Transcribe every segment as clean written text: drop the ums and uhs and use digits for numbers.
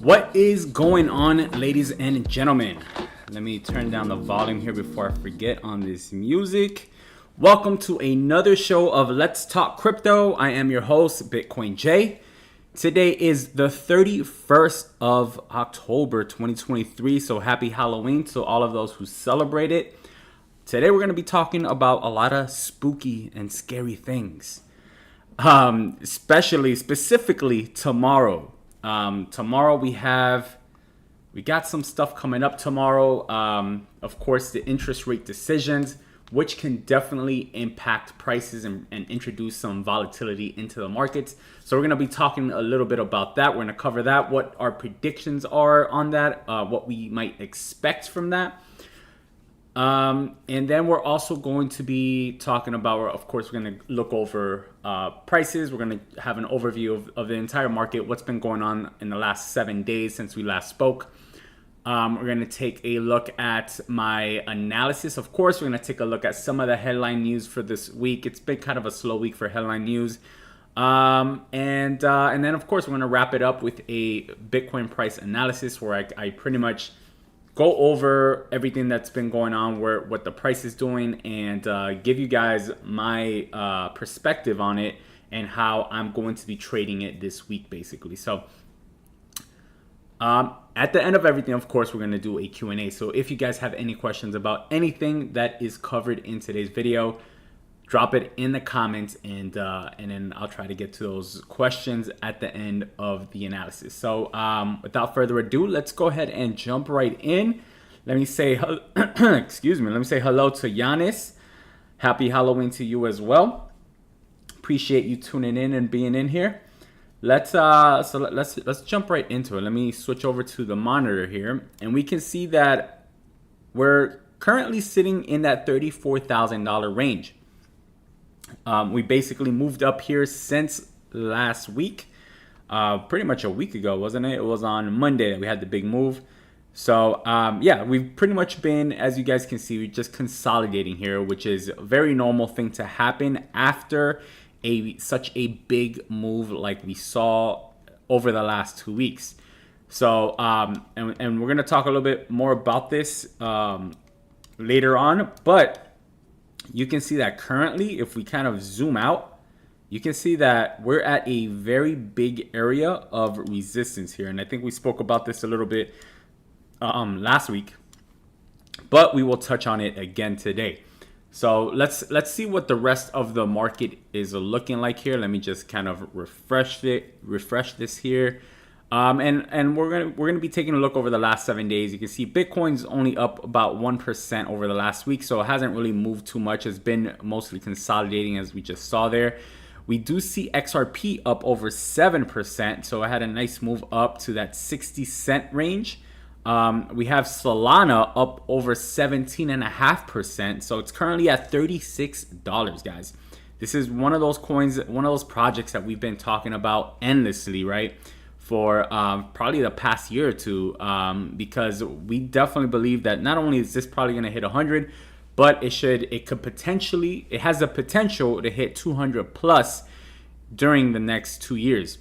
What is going on, ladies and gentlemen? Let me turn down the volume here before I forget on this music. Welcome to another show of Let's Talk Crypto. I am your host, Bitcoin J. Today is the 31st of October 2023, so happy Halloween to all of those who celebrate it. Today we're going to be talking about a lot of spooky and scary things, specifically tomorrow. Tomorrow we got some stuff coming up tomorrow. Of course, the interest rate decisions, which can definitely impact prices and introduce some volatility into the markets. So we're going to be talking a little bit about that. We're going to cover that, what our predictions are on that, what we might expect from that. And then we're also going to be talking about, of course, we're going to look over prices. We're going to have an overview of the entire market, what's been going on in the last 7 days since we last spoke. We're going to take a look at my analysis. Of course, we're going to take a look at some of the headline news for this week. It's been kind of a slow week for headline news. And then, of course, we're going to wrap it up with a Bitcoin price analysis where I pretty much go over everything that's been going on, what the price is doing, and give you guys my perspective on it and how I'm going to be trading it this week, basically. So at the end of everything, of course, we're going to do a Q&A. So if you guys have any questions about anything that is covered in today's video, drop it in the comments, and then I'll try to get to those questions at the end of the analysis. So without further ado, let's go ahead and jump right in. Let me say, excuse me. Let me say hello to Giannis. Happy Halloween to you as well. Appreciate you tuning in and being in here. Let's jump right into it. Let me switch over to the monitor here, and we can see that we're currently sitting in that $34,000 range. We basically moved up here since last week, pretty much a week ago, wasn't it? It was on Monday that we had the big move. So yeah, we've pretty much been, as you guys can see, we're just consolidating here, which is a very normal thing to happen after such a big move like we saw over the last 2 weeks. So and we're gonna talk a little bit more about this later on, but you can see that currently, if we kind of zoom out, you can see that we're at a very big area of resistance here. And I think we spoke about this a little bit last week, but we will touch on it again today. So let's see what the rest of the market is looking like here. Let me just kind of refresh this here. And we're gonna be taking a look over the last 7 days. You can see Bitcoin's only up about 1% over the last week, so it hasn't really moved too much. It's been mostly consolidating, as we just saw there. We do see XRP up over 7%, so it had a nice move up to that 60-cent range. We have Solana up over 17.5%, so it's currently at $36, guys. This is one of those coins, one of those projects that we've been talking about endlessly, right? For probably the past year or two, because we definitely believe that not only is this probably going to hit 100, but it has the potential to hit 200 plus during the next 2 years.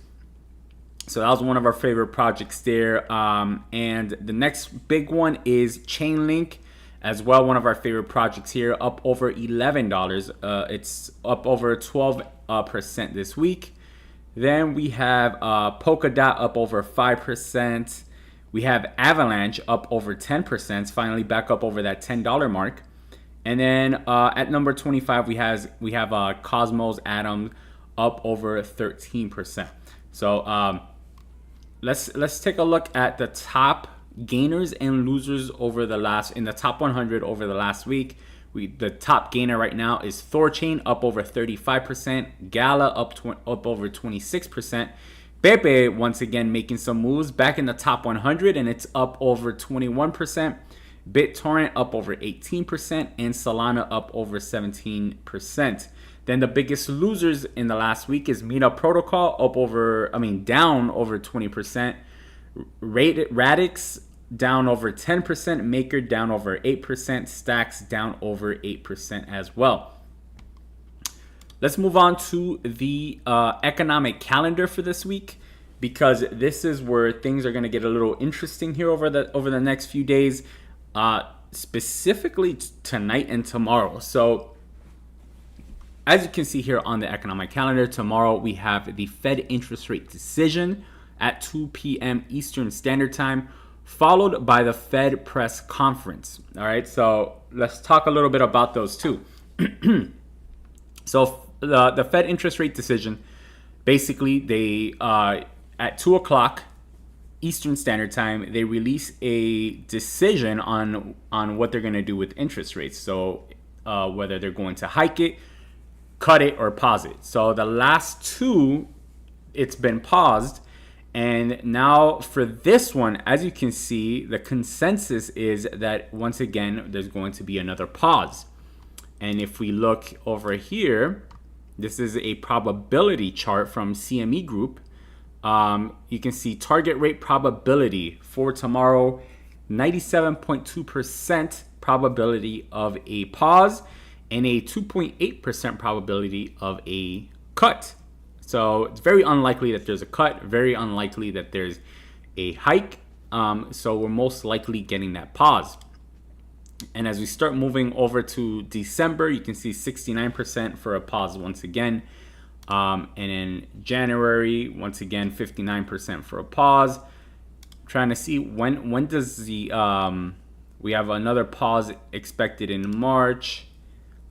So that was one of our favorite projects there. And the next big one is Chainlink as well, one of our favorite projects here, up over $11. It's up over 12% this week. Then we have Polkadot up over 5%. We have Avalanche up over 10%. It's finally back up over that $10 mark. And then at number 25, we have Cosmos Atom up over 13%. So let's take a look at the top gainers and losers in the top 100 over the last week. The top gainer right now is Thorchain, up over 35%. Gala up over 26%. Pepe once again making some moves back in the top 100, and it's up over 21%. BitTorrent up over 18%, and Solana up over 17%. Then the biggest losers in the last week is Mina Protocol down over 20%. Radix down over 10%, Maker down over 8%, Stacks down over 8% as well. Let's move on to the economic calendar for this week. because this is where things are going to get a little interesting here over the next few days, specifically tonight and tomorrow. So as you can see here on the economic calendar, tomorrow we have the Fed interest rate decision at 2 p.m. Eastern Standard Time, followed by the Fed press conference. All right, so let's talk a little bit about those two. So the Fed interest rate decision, basically they at 2 o'clock Eastern Standard Time, they release a decision on what they're going to do with interest rates. So whether they're going to hike it, cut it, or pause it. So the last two, it's been paused. And now for this one, as you can see, the consensus is that once again, there's going to be another pause. And if we look over here, this is a probability chart from CME Group. You can see target rate probability for tomorrow, 97.2% probability of a pause and a 2.8% probability of a cut. So it's very unlikely that there's a cut, very unlikely that there's a hike. So we're most likely getting that pause. And as we start moving over to December, you can see 69% for a pause once again. And in January, once again, 59% for a pause. Trying to see when does the we have another pause expected in March,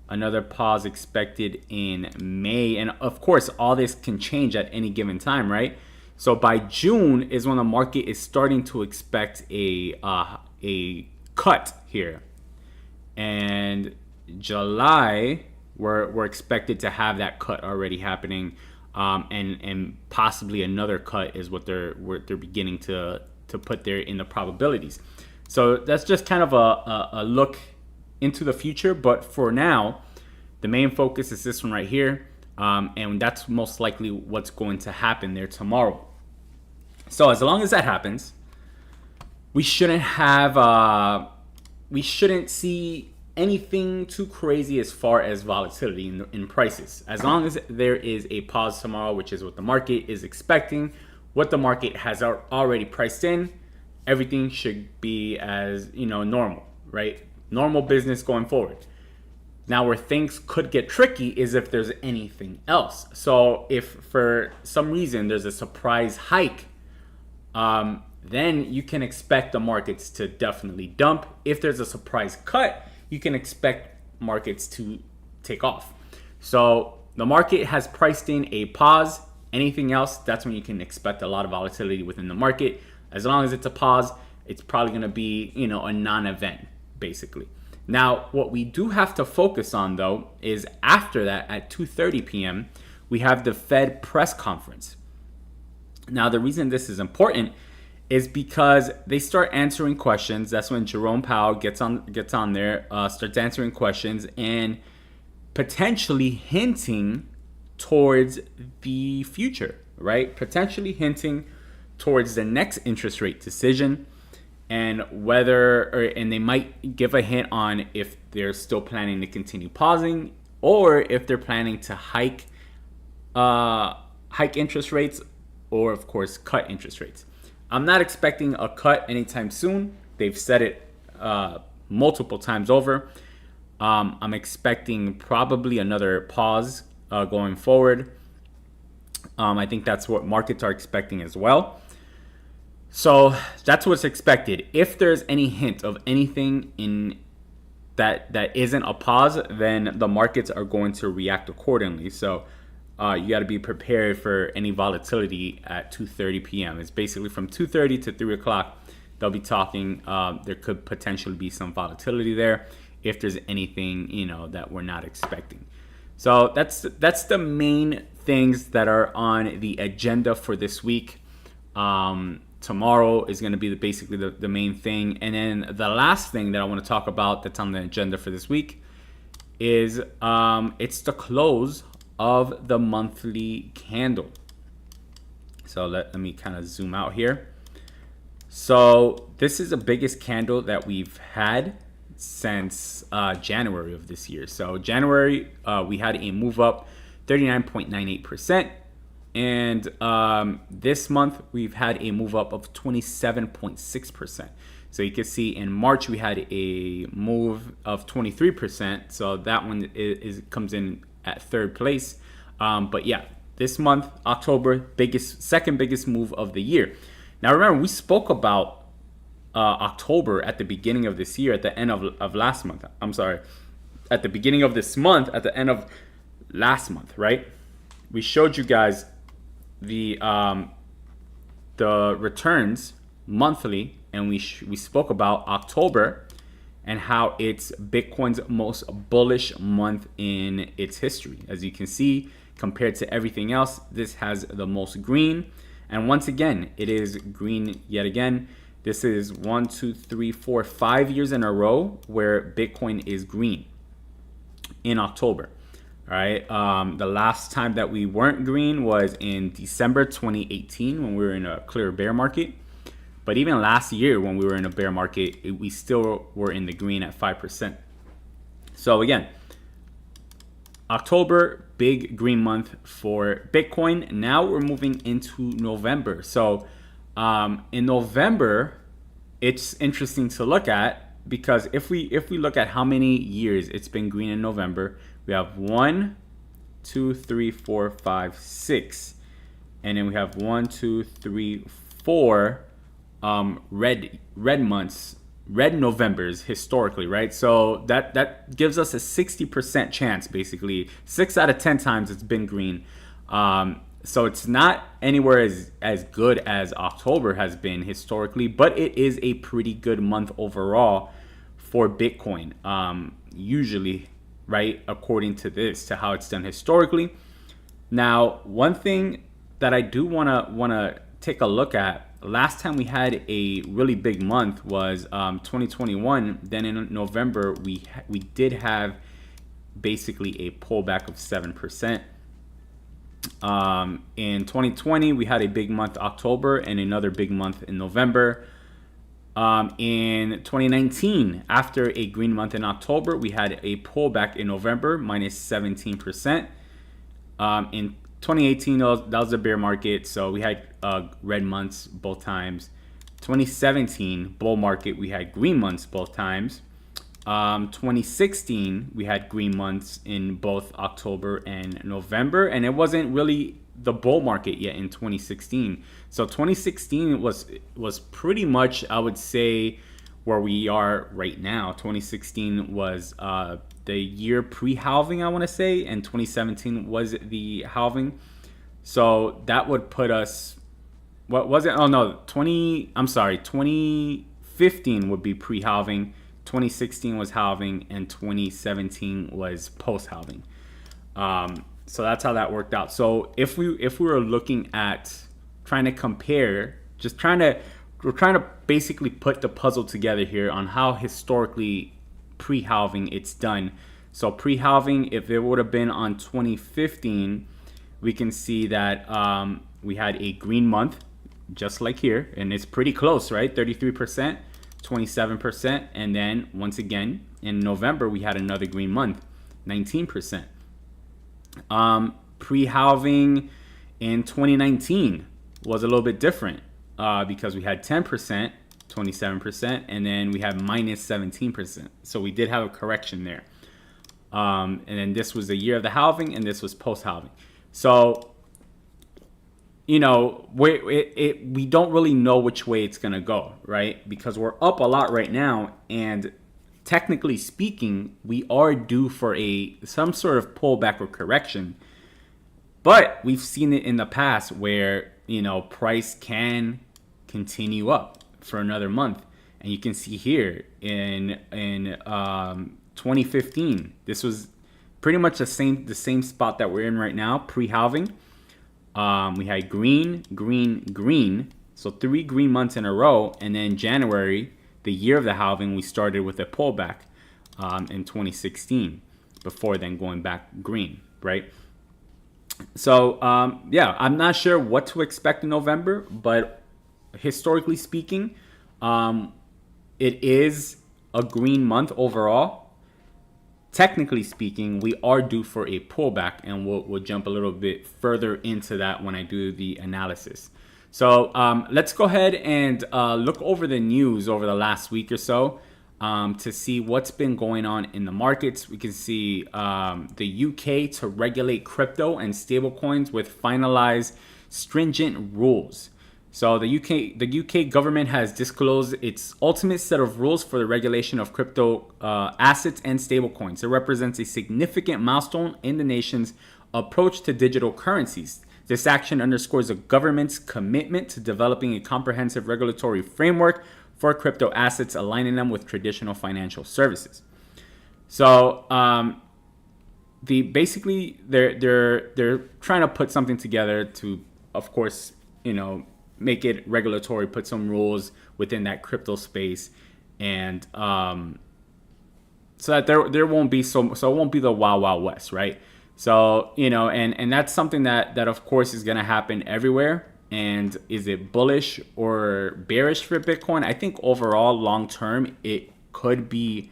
another pause expected in May, and of course all this can change at any given time, right? So by June is when the market is starting to expect a cut here, and July we're expected to have that cut already happening, and possibly another cut is what they're beginning to put there in the probabilities. So that's just kind of a look into the future, but for now, the main focus is this one right here, and that's most likely what's going to happen there tomorrow. So as long as that happens, we shouldn't see anything too crazy as far as volatility in prices. As long as there is a pause tomorrow, which is what the market is expecting, what the market has already priced in, everything should be as normal, right? Normal business going forward. Now where things could get tricky is if there's anything else. So if for some reason there's a surprise hike, then you can expect the markets to definitely dump. If there's a surprise cut, you can expect markets to take off. So the market has priced in a pause. Anything else, that's when you can expect a lot of volatility within the market. As long as it's a pause, it's probably going to be, a non-event, basically. Now, what we do have to focus on, though, is after that, at 2:30 p.m., we have the Fed press conference. Now, the reason this is important is because they start answering questions. That's when Jerome Powell gets on there, starts answering questions and potentially hinting towards the future, right? Potentially hinting towards the next interest rate decision, and and they might give a hint on if they're still planning to continue pausing or if they're planning to hike interest rates, or of course cut interest rates. I'm not expecting a cut anytime soon. They've said it multiple times over. I'm expecting probably another pause going forward. I think that's what markets are expecting as well. So that's what's expected. If there's any hint of anything in that isn't a pause, then the markets are going to react accordingly. So you got to be prepared for any volatility at 2:30 p.m. It's basically from 2:30 to 3 o'clock. They'll be talking. There could potentially be some volatility there if there's anything that we're not expecting. So that's the main things that are on the agenda for this week. Tomorrow is going to be basically the main thing. And then the last thing that I want to talk about that's on the agenda for this week is it's the close of the monthly candle. So let me kind of zoom out here. So this is the biggest candle that we've had since January of this year. So January, we had a move up 39.98%. And this month, we've had a move up of 27.6%. So you can see in March, we had a move of 23%. So that one comes in at third place. But yeah, this month, October, second biggest move of the year. Now, remember, we spoke about October at the beginning of this year, at the end of last month. I'm sorry, at the beginning of this month, at the end of last month, right? We showed you guys the returns monthly, and we spoke about October and how it's Bitcoin's most bullish month in its history. As you can see, compared to everything else, this has the most green. And once again, it is green yet again. This is 1, 2, 3, 4, 5 years in a row where Bitcoin is green in October. All right. The last time that we weren't green was in December 2018 when we were in a clear bear market. But even last year when we were in a bear market, we still were in the green at 5%. So again, October, big green month for Bitcoin. Now we're moving into November. So in November, it's interesting to look at, because if we look at how many years it's been green in November, we have 1, 2, 3, 4, 5, 6, and then we have 1, 2, 3, 4 red months, red Novembers historically, right? So that gives us a 60% chance, basically 6 out of 10 times it's been green. So it's not anywhere as good as October has been historically, but it is a pretty good month overall for Bitcoin, usually, right? According to how it's done historically. Now, one thing that I do wanna take a look at, last time we had a really big month was 2021. Then in November, we did have basically a pullback of 7%. In 2020, we had a big month October and another big month in November. In 2019, after a green month in October, we had a pullback in November, minus 17%. In 2018, that was a bear market, so we had red months both times. 2017, bull market, we had green months both times. 2016, we had green months in both October and November, and it wasn't really the bull market yet in 2016. So 2016 was pretty much, I would say, where we are right now. 2016 was the year pre-halving, I want to say, and 2017 was the halving. So that would put us, what was it? Oh no, 2015 would be pre-halving, 2016 was halving, and 2017 was post-halving. So that's how that worked out. So if we were looking at trying to compare, we're trying to basically put the puzzle together here on how historically pre-halving it's done. So pre-halving, if it would have been on 2015, we can see that we had a green month, just like here, and it's pretty close, right? 33%, 27%, and then once again in November we had another green month, 19%. Pre-halving in 2019 was a little bit different because we had 10%, 27%, and then we had minus 17%. So we did have a correction there. And then this was the year of the halving, and this was post-halving. So, we don't really know which way it's going to go, right? Because we're up a lot right now, and technically speaking, we are due for some sort of pullback or correction. But we've seen it in the past where, price can continue up for another month. And you can see here in 2015, this was pretty much the same spot that we're in right now, pre-halving. We had green, green, green. So 3 green months in a row. And then January, the year of the halving, we started with a pullback in 2016 before then going back green, right? So, I'm not sure what to expect in November, but historically speaking, it is a green month overall. technically speaking, we are due for a pullback, and we'll jump a little bit further into that when I do the analysis. So let's go ahead and look over the news over the last week or so to see what's been going on in the markets. We can see the UK to regulate crypto and stablecoins with finalized stringent rules. So the UK government has disclosed its ultimate set of rules for the regulation of crypto assets and stablecoins. It represents a significant milestone in the nation's approach to digital currencies. This action underscores the government's commitment to developing a comprehensive regulatory framework for crypto assets, aligning them with traditional financial services. So they're trying to put something together to, of course, make it regulatory, put some rules within that crypto space, and so that there won't be so it won't be the wild wild west, right? So and that's something that of course is going to happen everywhere. And is it bullish or bearish for Bitcoin? I think overall long term it could be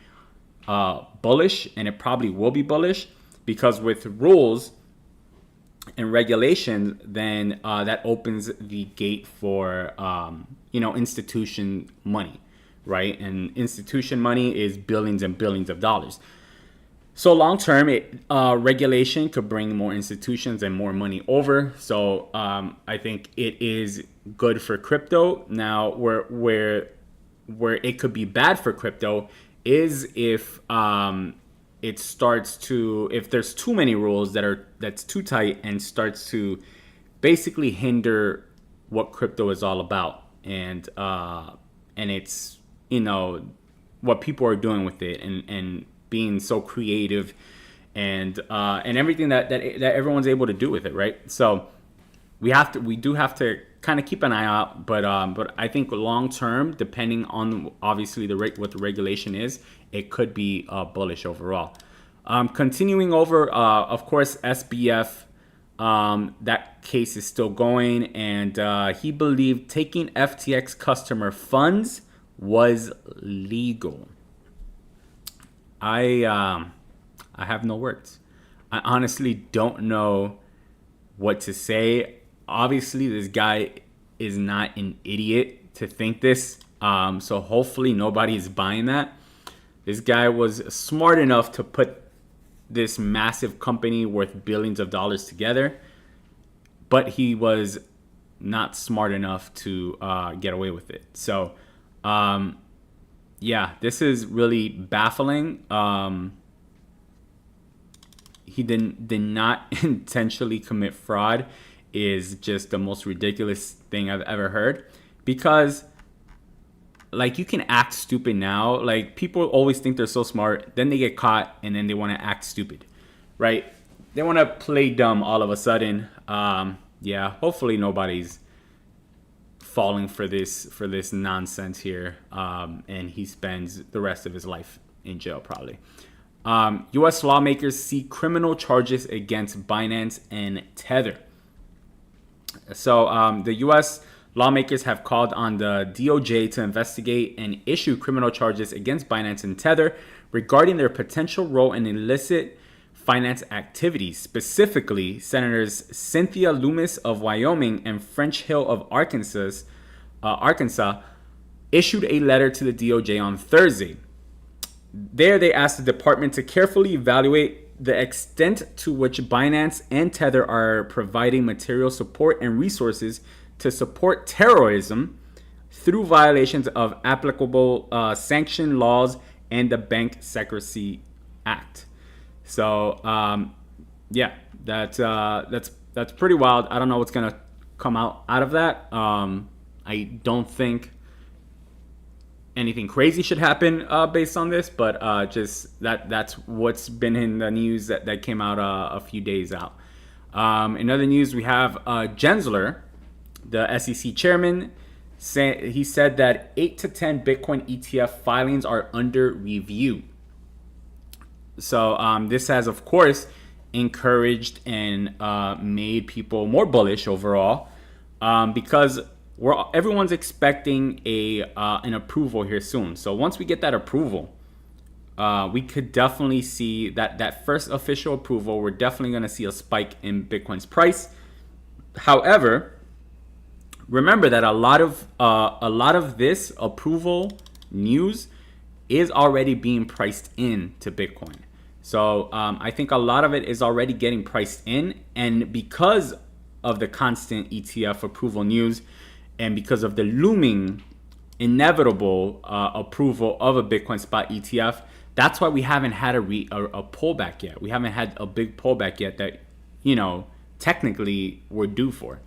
bullish, and it probably will be bullish, because with rules and regulation, then that opens the gate for institution money, right? And institution money is billions and billions of dollars. So long term, regulation could bring more institutions and more money over. So I think it is good for crypto. Now, where it could be bad for crypto is if if there's too many rules that's too tight and starts to basically hinder what crypto is all about, and it's what people are doing with it, and being so creative, and everything that everyone's able to do with it, right? So we do have to kind of keep an eye out, but I think long term, depending on obviously what the regulation is, it could be bullish overall. Continuing over, of course, SBF, that case is still going, and he believed taking FTX customer funds was legal. I have no words. I honestly don't know what to say. Obviously, this guy is not an idiot to think this. So hopefully nobody is buying that. This guy was smart enough to put this massive company worth billions of dollars together, but he was not smart enough to get away with it. So, yeah, this is really baffling. He did not intentionally commit fraud is just the most ridiculous thing I've ever heard, because you can act stupid now. People always think they're so smart, then they get caught, and then they want to act stupid, right? They want to play dumb all of a sudden. Yeah, hopefully nobody's falling for this nonsense here, and he spends the rest of his life in jail probably. U.S. lawmakers see criminal charges against Binance and Tether. So the U.S. lawmakers have called on the DOJ to investigate and issue criminal charges against Binance and Tether regarding their potential role in illicit finance activities. Specifically, Senators Cynthia Lummis of Wyoming and French Hill of Arkansas issued a letter to the DOJ on Thursday. There, they asked the department to carefully evaluate the extent to which Binance and Tether are providing material support and resources to support terrorism through violations of applicable sanction laws and the Bank Secrecy Act. So, yeah, that's pretty wild. I don't know what's gonna come out of that. I don't think anything crazy should happen based on this, but just that's what's been in the news that came out a few days out. In other news, we have Gensler, the SEC chairman. He said that 8 to 10 Bitcoin ETF filings are under review. So this has, of course, encouraged and made people more bullish overall, because everyone's expecting an approval here soon. So once we get that approval, we could definitely see that first official approval. We're definitely going to see a spike in Bitcoin's price. However, remember that a lot of this approval news is already being priced in to Bitcoin. So I think a lot of it is already getting priced in, and because of the constant ETF approval news, and because of the looming inevitable approval of a Bitcoin spot ETF, that's why we haven't had a pullback yet. We haven't had a big pullback yet that, technically we're due for.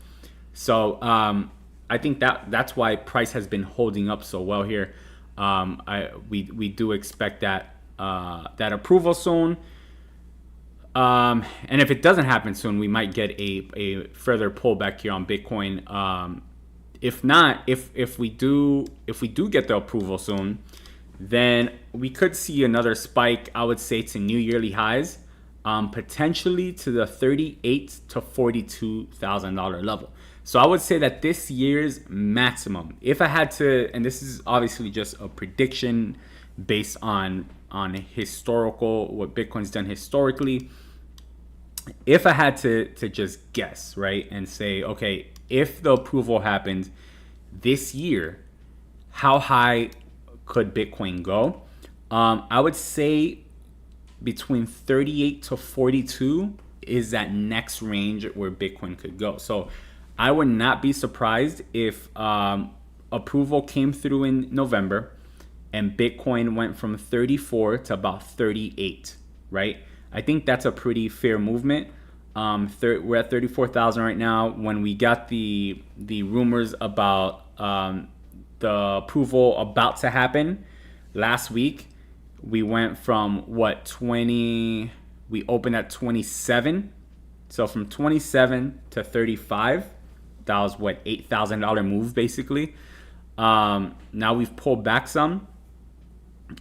So I think that's why price has been holding up so well here. We do expect that approval soon. And if it doesn't happen soon, we might get a further pullback here on Bitcoin. If not, if we do get the approval soon, then we could see another spike, I would say, to new yearly highs, potentially to the $38,000 to $42,000 level. So I would say that this year's maximum, if I had to, and this is obviously just a prediction based on historical, what Bitcoin's done historically. If I had to just guess, right, and say, okay, if the approval happens this year, how high could Bitcoin go? I would say between 38 to 42 is that next range where Bitcoin could go. So I would not be surprised if approval came through in November and Bitcoin went from 34 to about 38, right? I think that's a pretty fair movement. We're at 34,000 right now. When we got the rumors about the approval about to happen last week, we went from we opened at 27. So from 27 to 35, that was $8,000 move basically. Now we've pulled back some.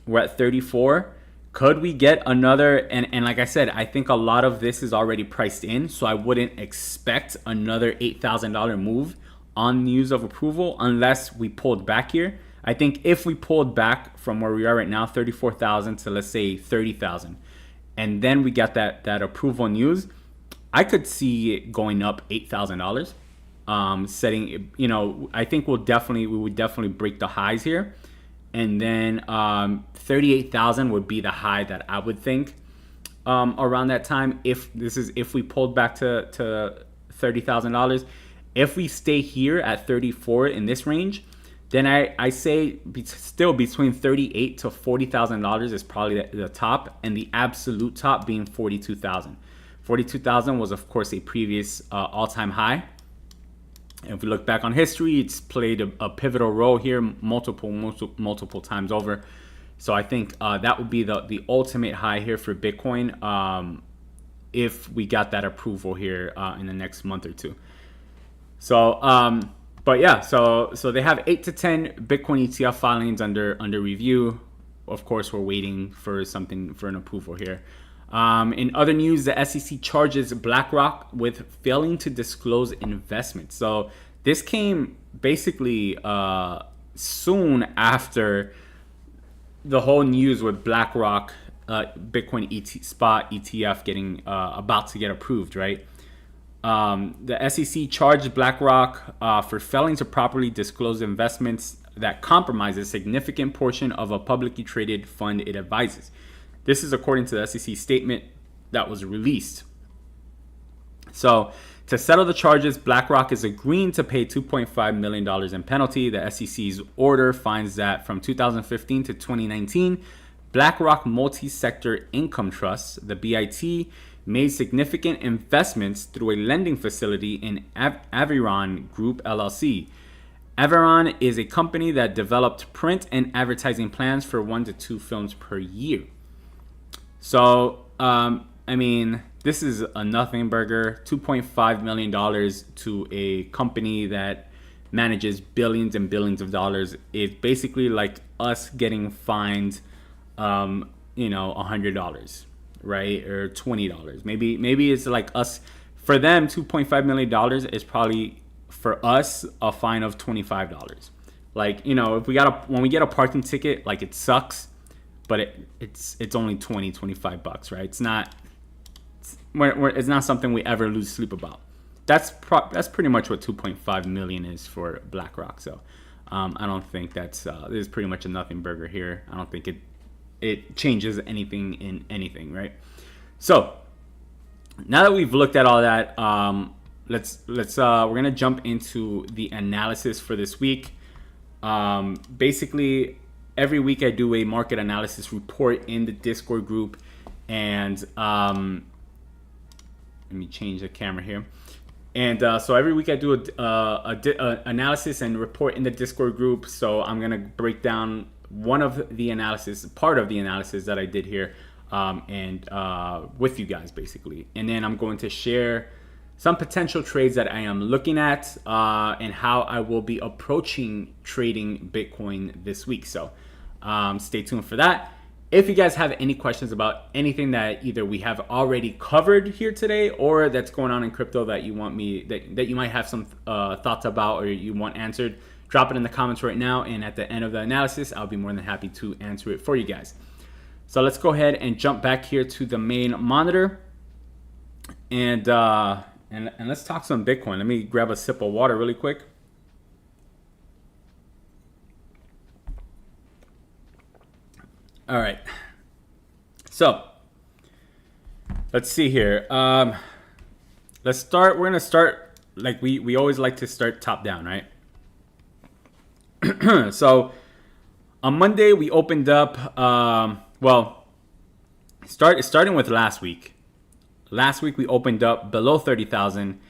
We're at 34. Could we get another, and like I said, I think a lot of this is already priced in, so I wouldn't expect another $8,000 move on news of approval unless we pulled back here. I think if we pulled back from where we are right now, 34,000 to let's say 30,000, and then we got that approval news, I could see it going up $8,000. I think we would definitely break the highs here. And then 38,000 would be the high that I would think around that time. If we pulled back to $30,000, if we stay here at 34 in this range, then I say still between $38,000 to $40,000 is probably the top, and the absolute top being 42,000. 42,000 was of course a previous all-time high. And if we look back on history, it's played a pivotal role here multiple times over. So I think that would be the ultimate high here for Bitcoin if we got that approval here in the next month or two. So, but yeah, so they have 8 to 10 Bitcoin ETF filings under review. Of course, we're waiting for an approval here. In other news, the SEC charges BlackRock with failing to disclose investments. So this came basically soon after the whole news with BlackRock Bitcoin spot ETF getting about to get approved, right? The SEC charged BlackRock for failing to properly disclose investments that compromise a significant portion of a publicly traded fund it advises. This is according to the SEC statement that was released. So, to settle the charges, BlackRock is agreeing to pay $2.5 million in penalty. The SEC's order finds that from 2015 to 2019, BlackRock Multi-Sector Income Trust, the BIT, made significant investments through a lending facility in Aviron Group LLC. Aviron is a company that developed print and advertising plans for 1 to 2 films per year. So, this is a nothing burger. $2.5 million to a company that manages billions and billions of dollars is basically like us getting fined, $100, right? Or $20. Maybe it's like us. For them, $2.5 million is probably for us a fine of $25. Like, when we get a parking ticket, like it sucks. but it's only 25 bucks, right? It's not something we ever lose sleep about. That's pretty much what 2.5 million is for BlackRock. So I don't think that's there's pretty much a nothing burger here. I don't think it changes anything in anything, right? So now that we've looked at all that, we're gonna jump into the analysis for this week. Basically, every week I do a market analysis report in the Discord group, and let me change the camera here. And so every week I do a analysis and report in the Discord group. So I'm gonna break down part of the analysis that I did here, and with you guys basically. And then I'm going to share some potential trades that I am looking at, and how I will be approaching trading Bitcoin this week. So stay tuned for that. If you guys have any questions about anything that either we have already covered here today, or that's going on in crypto that you want me that you might have some thoughts about, or you want answered, drop it in the comments right now. And at the end of the analysis, I'll be more than happy to answer it for you guys. So let's go ahead and jump back here to the main monitor, and let's talk some Bitcoin. Let me grab a sip of water really quick. All right, so let's see here. Let's start. We're gonna start like we always like to start top down, right? So on Monday we opened up. Starting with last week. Last week we opened up below 30,000,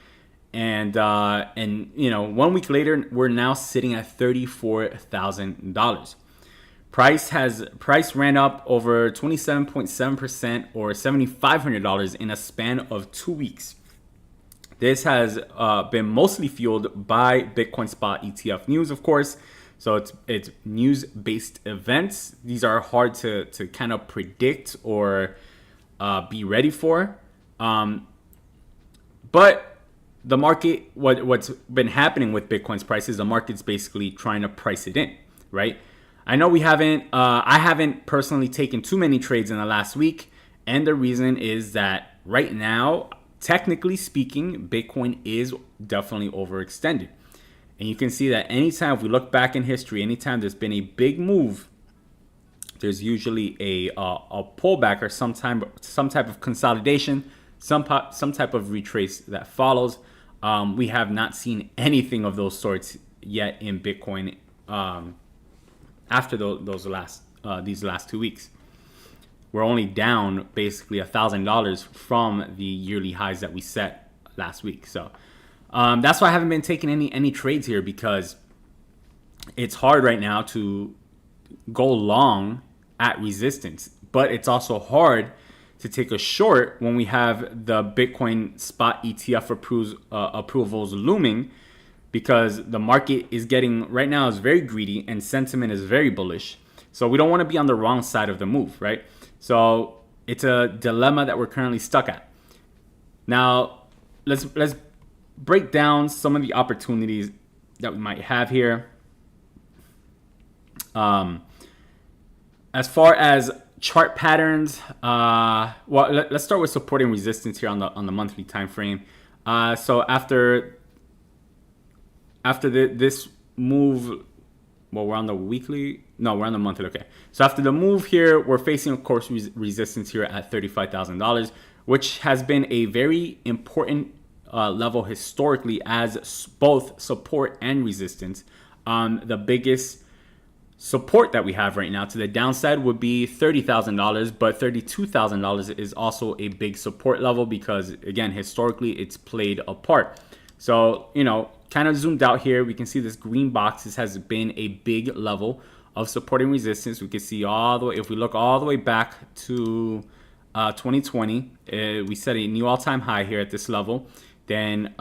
and 1 week later we're now sitting at $34,000. Price ran up over 27.7%, or $7,500 in a span of 2 weeks. This has been mostly fueled by Bitcoin spot ETF news, of course. So it's news-based events. These are hard to kind of predict or be ready for. But the market, what's been happening with Bitcoin's prices, the market's basically trying to price it in, right? I know I haven't personally taken too many trades in the last week. And the reason is that right now, technically speaking, Bitcoin is definitely overextended. And you can see that anytime, if we look back in history, anytime there's been a big move, there's usually a pullback or some type of consolidation, some type of retrace that follows. We have not seen anything of those sorts yet in Bitcoin after these last 2 weeks. We're only down basically $1,000 from the yearly highs that we set last week. So that's why I haven't been taking any trades here, because it's hard right now to go long at resistance, but it's also hard to take a short when we have the Bitcoin spot ETF approvals looming, because the market is right now is very greedy and sentiment is very bullish. So we don't want to be on the wrong side of the move, right? So it's a dilemma that we're currently stuck at. Now let's break down some of the opportunities that we might have here. As far as chart patterns, let's start with support and resistance here on the monthly time frame. So after this move, we're on the weekly. No, we're on the monthly. Okay. So after the move here, we're facing, of course, resistance here at $35,000, which has been a very important level historically as both support and resistance. The biggest support that we have right now to the downside would be $30,000, but $32,000 is also a big support level because, again, historically it's played a part. So, kind of zoomed out here, we can see this green box. This has been a big level of support and resistance. We can see all the way, if we look all the way back to 2020, we set a new all-time high here at this level. Then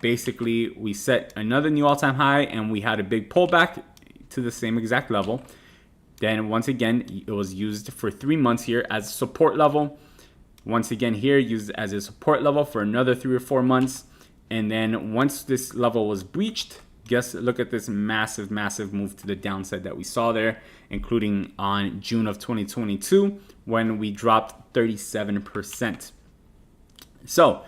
basically we set another new all-time high and we had a big pullback to the same exact level. Then once again, it was used for 3 months here as a support level. Once again here, used as a support level for another 3 or 4 months. And then once this level was breached, look at this massive move to the downside that we saw there, including on June of 2022 when we dropped 37%. So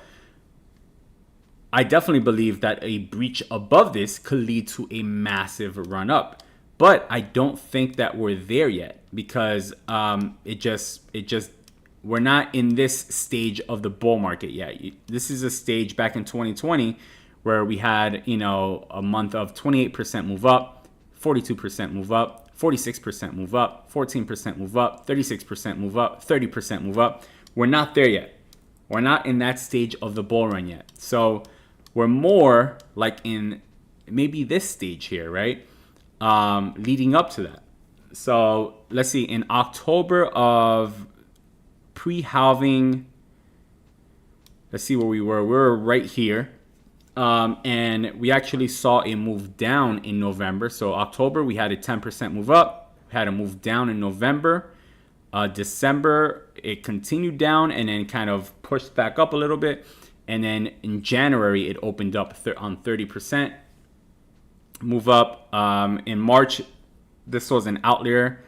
I definitely believe that a breach above this could lead to a massive run up, but I don't think that we're there yet, because we're not in this stage of the bull market yet. This is a stage back in 2020 where we had, a month of 28% move up, 42% move up, 46% move up, 14% move up, 36% move up, 30% move up. We're not there yet. We're not in that stage of the bull run yet. So we're more like in maybe this stage here, right? Leading up to that. So let's see, in October of pre-halving, let's see where we were. We were right here. And we actually saw a move down in November. So October, we had a 10% move up. We had a move down in November. December, it continued down and then kind of pushed back up a little bit. And then in January, it opened up on 30% move up. In March, this was an outlier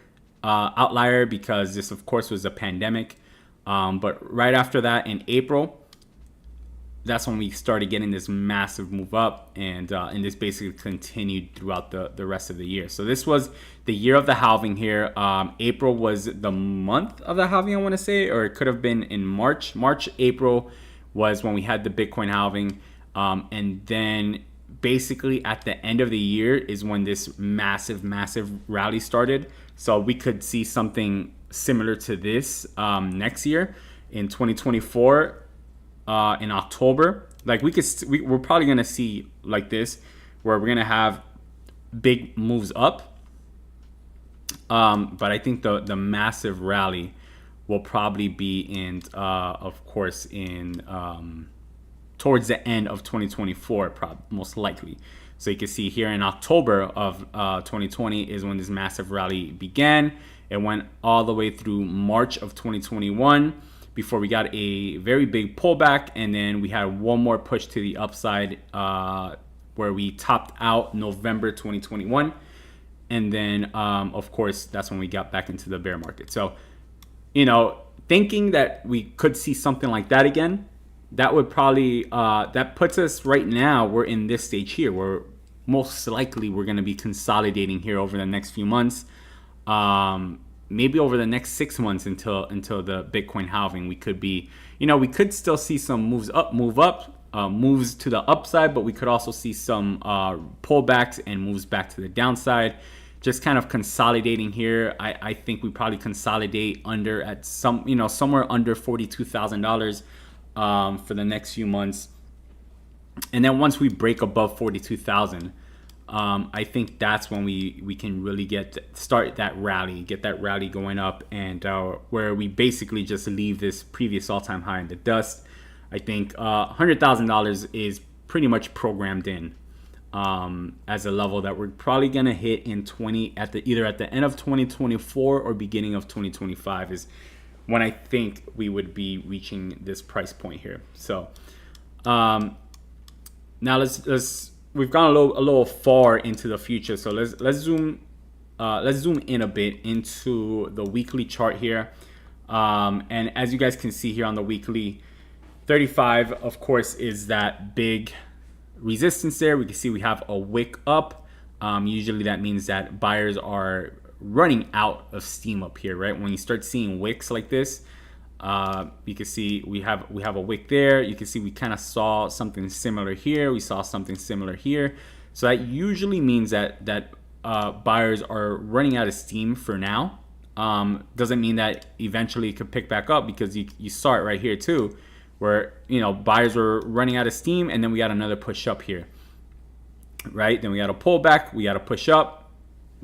because this, of course, was a pandemic. But right after that, in April, that's when we started getting this massive move up, and this basically continued throughout the rest of the year. So this was the year of the halving here. April was the month of the halving, I want to say, or it could have been in March. April was when we had the Bitcoin halving, and then basically at the end of the year is when this massive rally started. So we could see something similar to this next year in 2024. In October, like we're probably gonna see like this, where we're gonna have big moves up. But I think the massive rally will probably be in, of course, in towards the end of 2024, most likely. So you can see here in October of 2020 is when this massive rally began. It went all the way through March of 2021. Before we got a very big pullback, and then we had one more push to the upside where we topped out November 2021. And then, of course, that's when we got back into the bear market. So, thinking that we could see something like that again, that would probably, that puts us right now, we're in this stage here where most likely we're going to be consolidating here over the next few months. Maybe over the next 6 months until the Bitcoin halving, we could be, we could still see some moves to the upside, but we could also see some pullbacks and moves back to the downside. Just kind of consolidating here. I think we probably consolidate at somewhere under $42,000 for the next few months, and then once we break above 42,000. I think that's when we can really get that rally going up, and where we basically just leave this previous all-time high in the dust. I think $100,000 is pretty much programmed in as a level that we're probably gonna hit in either at the end of 2024 or beginning of 2025 is when I think we would be reaching this price point here. So now we've gone a little far into the future, so let's zoom in a bit into the weekly chart here, and as you guys can see here on the weekly, 35 of course is that big resistance there. We can see we have a wick up. Usually that means that buyers are running out of steam up here, right? When you start seeing wicks like this, you can see we have a wick there. You can see we kind of saw something similar here. We saw something similar here. So that usually means that buyers are running out of steam for now. Doesn't mean that eventually it could pick back up, because you saw it right here too, where buyers were running out of steam, and then we got another push up here, right? Then we got a pullback, we got a push up,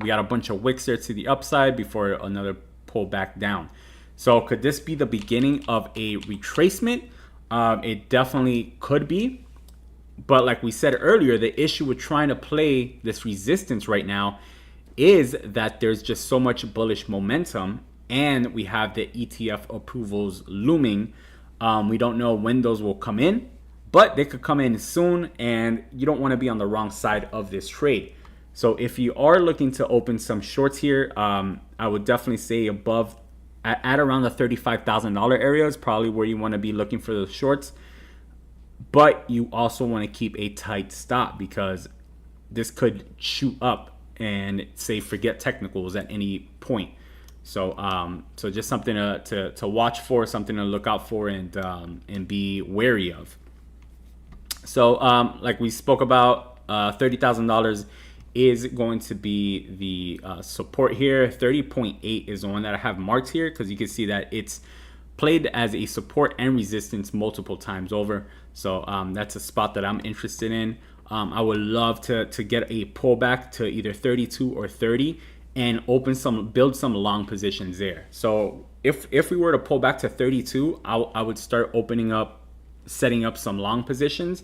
we got a bunch of wicks there to the upside before another pullback down. So could this be the beginning of a retracement? It definitely could be. But like we said earlier, the issue with trying to play this resistance right now is that there's just so much bullish momentum, and we have the ETF approvals looming. We don't know when those will come in, but they could come in soon, and you don't want to be on the wrong side of this trade. So if you are looking to open some shorts here, I would definitely say above at around the $35,000 area is probably where you want to be looking for those shorts. But you also want to keep a tight stop, because this could shoot up and say forget technicals at any point. So so just something to watch for, something to look out for, and be wary of. So like we spoke about, $30,000 is going to be the support here. 30.8 is the one that I have marked here, because you can see that it's played as a support and resistance multiple times over. So that's a spot that I'm interested in. I would love to get a pullback to either 32 or 30 and build some long positions there. So if we were to pull back to 32, I would start setting up some long positions.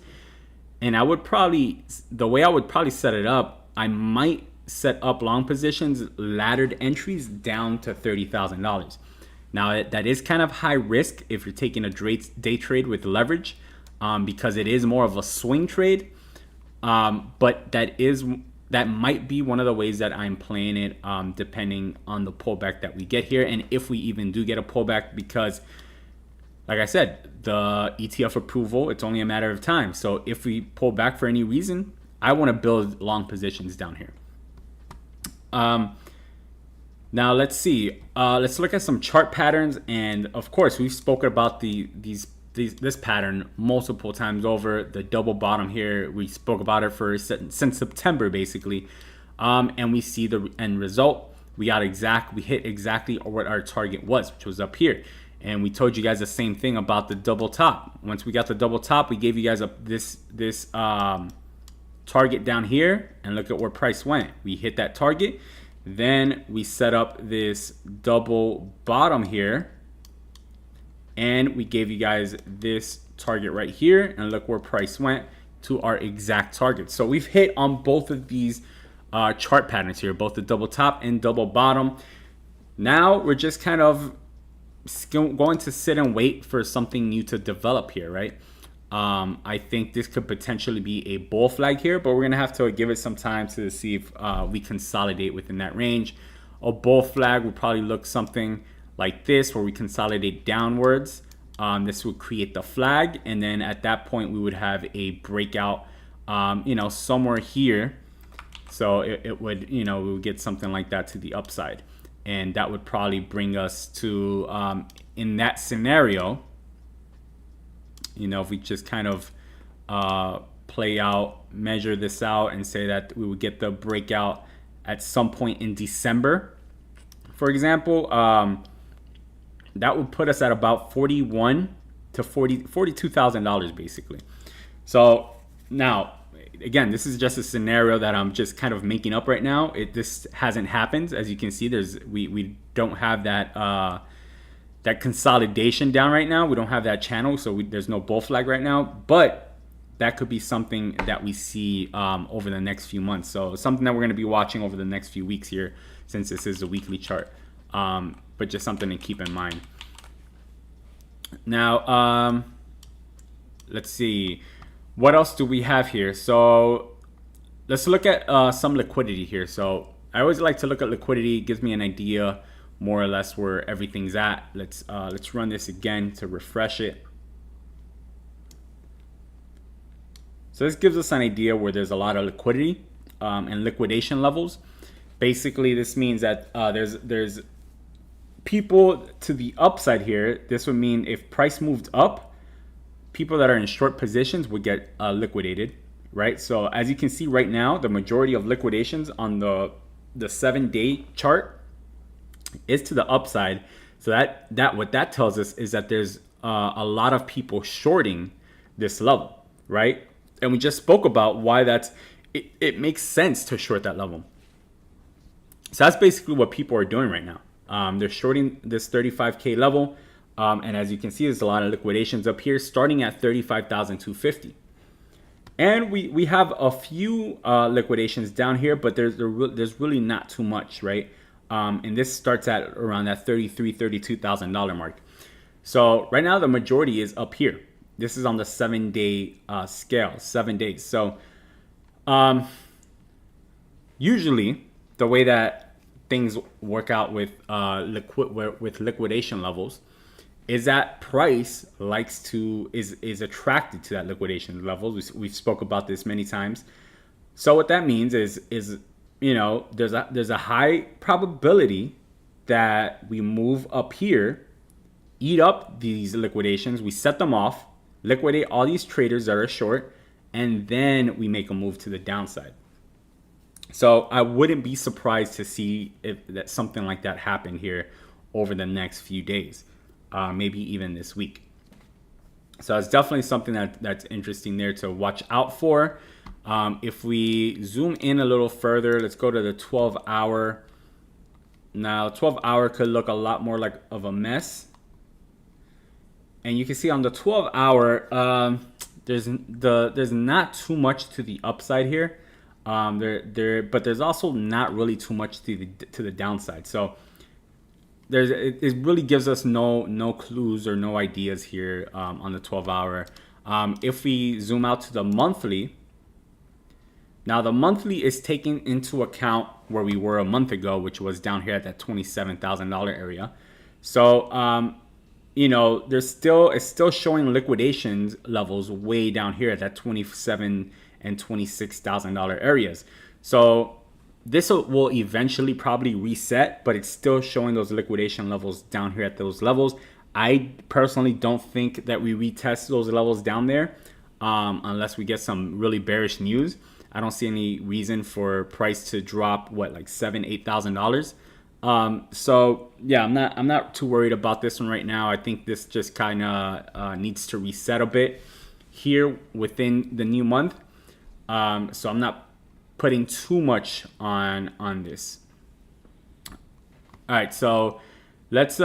And I would probably, the way I would probably set it up, I might set up long positions, laddered entries down to $30,000. Now that is kind of high risk if you're taking a day trade with leverage, because it is more of a swing trade. But that might be one of the ways that I'm playing it, depending on the pullback that we get here, and if we even do get a pullback, because like I said, the ETF approval, it's only a matter of time. So if we pull back for any reason, I want to build long positions down here. Now let's see. Let's look at some chart patterns, and of course we've spoken about this pattern multiple times over. The double bottom here, we spoke about it since September basically, and we see the end result. We hit exactly what our target was, which was up here. And we told you guys the same thing about the double top. Once we got the double top, we gave you guys this target down here, and look at where price went. We hit that target, then we set up this double bottom here, and we gave you guys this target right here, and look where price went to our exact target. So we've hit on both of these chart patterns here, both the double top and double bottom. Now we're just kind of going to sit and wait for something new to develop here, right? I think this could potentially be a bull flag here, but we're gonna have to give it some time to see if we consolidate within that range. A bull flag would probably look something like this, where we consolidate downwards. This would create the flag, and then at that point we would have a breakout, somewhere here. So it would, we would get something like that to the upside. And that would probably bring us to, in that scenario, if we just kind of measure this out and say that we would get the breakout at some point in December, for example, that would put us at about $41,000 to $42,000 basically. So now, again, this is just a scenario that I'm just kind of making up right now. This hasn't happened. As you can see, we don't have that that consolidation down right now. We don't have that channel, so there's no bull flag right now. But that could be something that we see over the next few months. So something that we're going to be watching over the next few weeks here, since this is a weekly chart. But just something to keep in mind. Now, let's see. What else do we have here? So let's look at some liquidity here. So I always like to look at liquidity. It gives me an idea more or less where everything's at. Let's run this again to refresh it. So this gives us an idea where there's a lot of liquidity and liquidation levels. Basically, this means that there's people to the upside here. This would mean if price moved up, people that are in short positions would get liquidated, right? So as you can see right now, the majority of liquidations on the 7-day chart is to the upside. So that what that tells us is that there's a lot of people shorting this level, right? And we just spoke about why it makes sense to short that level. So that's basically what people are doing right now. They're shorting this 35K level. And as you can see, there's a lot of liquidations up here starting at 35,250. And we have a few liquidations down here, but there's really not too much, right? And this starts at around that $32,000 mark. So right now the majority is up here. This is on the 7-day scale, 7 days. So usually the way that things work out with liquidation levels is that price is attracted to that liquidation level. We've spoke about this many times. So what that means is there's a high probability that we move up here, eat up these liquidations, we set them off, liquidate all these traders that are short, and then we make a move to the downside. So I wouldn't be surprised to see that something like that happen here over the next few days, maybe even this week. So it's definitely something that's interesting there to watch out for. If we zoom in a little further, let's go to the 12-hour. Now, 12-hour could look a lot more like of a mess. And you can see on the 12-hour, there's not too much to the upside here. But there's also not really too much to the downside. So it really gives us no clues or no ideas here on the 12-hour. If we zoom out to the monthly, now the monthly is taking into account where we were a month ago, which was down here at that $27,000 area. So it's still showing liquidations levels way down here at that $27,000 and $26,000 areas. So this will eventually probably reset, but it's still showing those liquidation levels down here at those levels. I personally don't think that we retest those levels down there unless we get some really bearish news. I don't see any reason for price to drop like $7,000-$8,000. So yeah, I'm not too worried about this one right now. I think this just kind of needs to reset a bit here within the new month. So I'm not putting too much on this. All right, so let's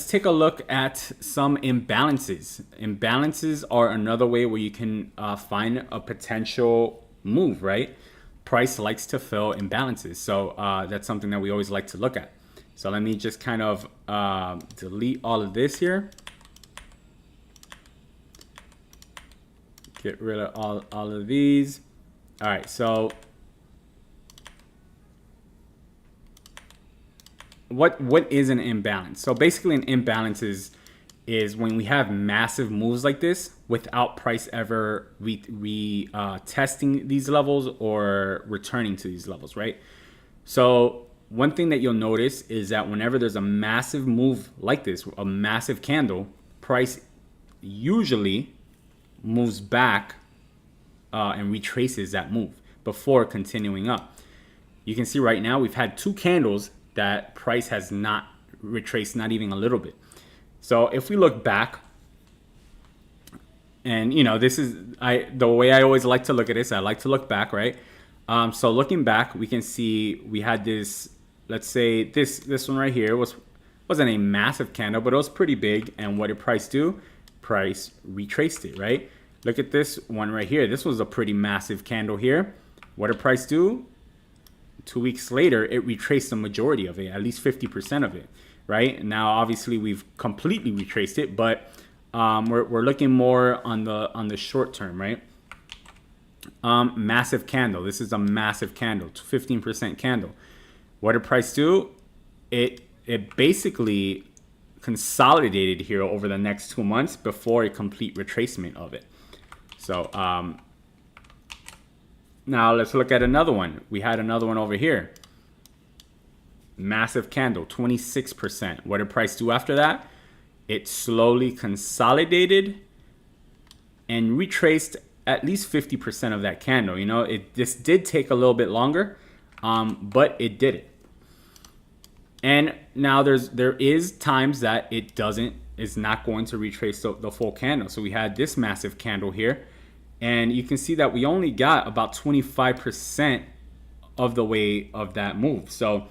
take a look at some imbalances. Imbalances are another way where you can find a potential move, right? Price likes to fill imbalances, so that's something that we always like to look at. So let me just kind of delete all of this here. Get rid of all of these. All right, so what is an imbalance? So basically an imbalance is when we have massive moves like this without price ever testing these levels or returning to these levels, right? So one thing that you'll notice is that whenever there's a massive move like this, a massive candle, price usually moves back and retraces that move before continuing up. You can see right now we've had two candles that price has not retraced, not even a little bit. So if we look back, and this is the way I always like to look at this. I like to look back, right? So looking back, we can see we had this. Let's say this one right here wasn't a massive candle, but it was pretty big. And what did price do? Price retraced it, right? Look at this one right here. This was a pretty massive candle here. What did price do? 2 weeks later, it retraced the majority of it, at least 50% of it, right? Now, obviously, we've completely retraced it, but we're looking more on the short term, right? Massive candle. This is a massive candle, 15% candle. What did price do? It basically consolidated here over the next 2 months before a complete retracement of it. So now let's look at another one. We had another one over here. Massive candle, 26%. What did price do after that? It slowly consolidated and retraced at least 50% of that candle. This did take a little bit longer, but it did it. And now there is times that is not going to retrace the full candle. So we had this massive candle here, and you can see that we only got about 25% of the way of that move. So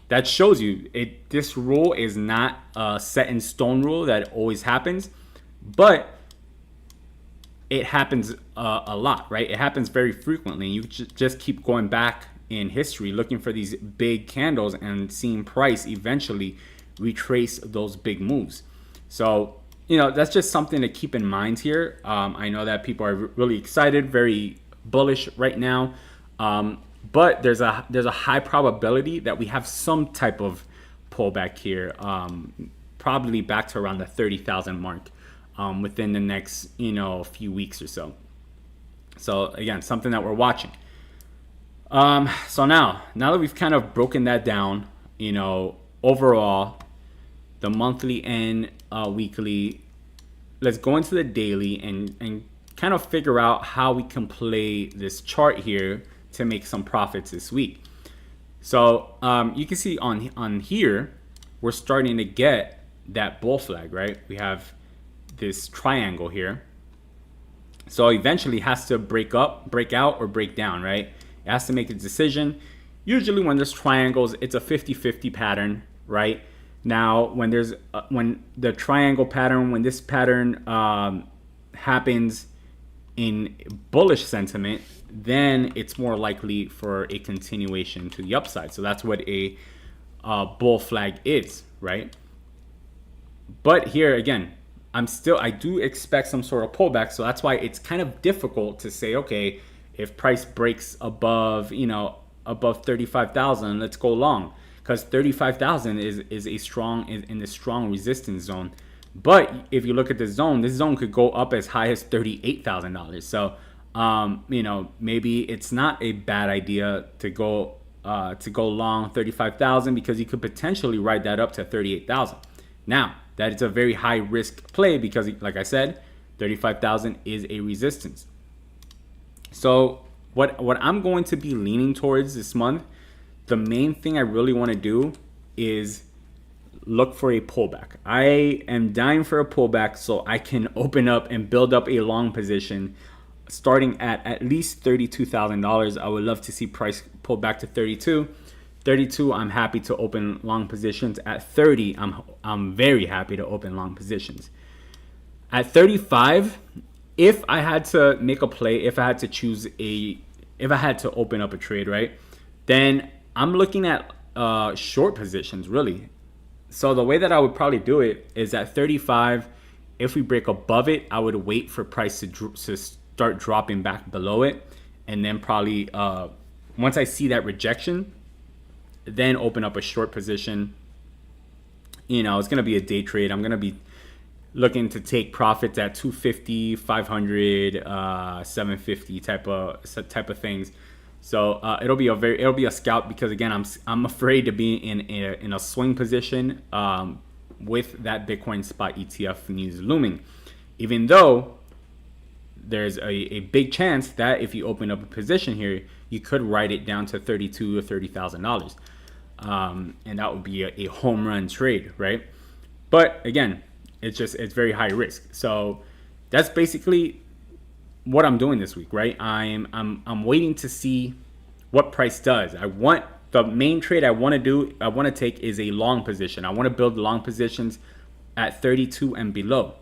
that shows you this rule is not a set in stone rule that always happens, but it happens a lot, right? It happens very frequently. You just keep going back in history looking for these big candles and seeing price eventually retrace those big moves. So that's just something to keep in mind here. I know that people are really excited, very bullish right now, but there's a high probability that we have some type of pullback here, probably back to around the 30,000 mark within the next few weeks or so. So again, something that we're watching. So now that we've kind of broken that down, overall, the monthly and weekly, let's go into the daily and kind of figure out how we can play this chart here to make some profits this week. So you can see on here, we're starting to get that bull flag, right? We have this triangle here. So eventually it has to break out, or break down, right? It has to make a decision. Usually when there's triangles, it's a 50-50 pattern, right? Now, when there's when the triangle pattern, when this pattern happens in bullish sentiment, then it's more likely for a continuation to the upside. So that's what a bull flag is, right? But here again, I do expect some sort of pullback. So that's why it's kind of difficult to say, okay, if price breaks above, above 35,000, let's go long, because 35,000 is a strong in the strong resistance zone. But if you look at the zone, this zone could go up as high as $38,000. So maybe it's not a bad idea to go long 35,000, because you could potentially ride that up to 38,000. Now, that is a very high risk play because, like I said, 35,000 is a resistance. So what I'm going to be leaning towards this month, the main thing I really want to do is look for a pullback. I am dying for a pullback so I can open up and build up a long position starting at least $32,000. I would love to see price pull back to 32. 32, I'm happy to open long positions. At 30, I'm very happy to open long positions. At 35, if I had to make a play, if I had to open up a trade, right, then I'm looking at short positions, really. So the way that I would probably do it is at 35, if we break above it, I would wait for price to start dropping back below it, and then probably once I see that rejection, then open up a short position. It's going to be a day trade. I'm going to be looking to take profits at 250, 500, 750 type of things. So it'll be a scalp, because again, I'm afraid to be in a swing position with that Bitcoin spot ETF news looming, even though there's a big chance that if you open up a position here, you could write it down to $32,000 or $30,000. And that would be a home run trade, right? But again, it's very high risk. So that's basically what I'm doing this week, right? I'm waiting to see what price does. The main trade I want to take is a long position. I want to build long positions at 32 and below.